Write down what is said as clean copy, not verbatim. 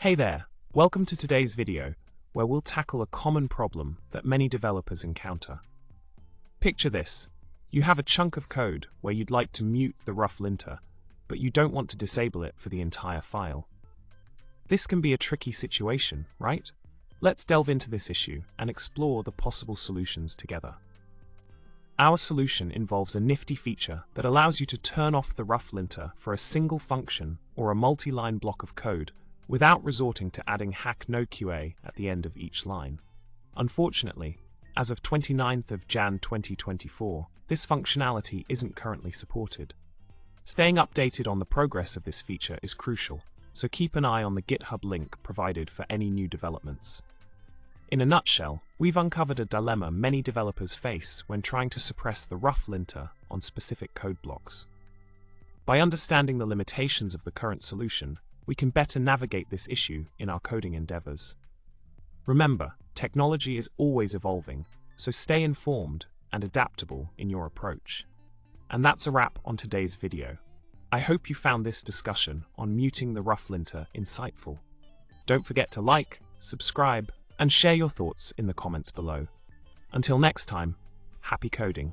Hey there, welcome to today's video, where we'll tackle a common problem that many developers encounter. Picture this. You have a chunk of code where you'd like to mute the ruff linter, but you don't want to disable it for the entire file. This can be a tricky situation, right? Let's delve into this issue and explore the possible solutions together. Our solution involves a nifty feature that allows you to turn off the ruff linter for a single function or a multi-line block of code without resorting to adding hack no QA at the end of each line. Unfortunately, as of 29th of Jan 2024, this functionality isn't currently supported. Staying updated on the progress of this feature is crucial, so keep an eye on the GitHub link provided for any new developments. In a nutshell, we've uncovered a dilemma many developers face when trying to suppress the ruff linter on specific code blocks. By understanding the limitations of the current solution, we can better navigate this issue in our coding endeavors. Remember, technology is always evolving, so stay informed and adaptable in your approach. And that's a wrap on today's video. I hope you found this discussion on muting the ruff linter insightful. Don't forget to like, subscribe, and share your thoughts in the comments below. Until next time, happy coding.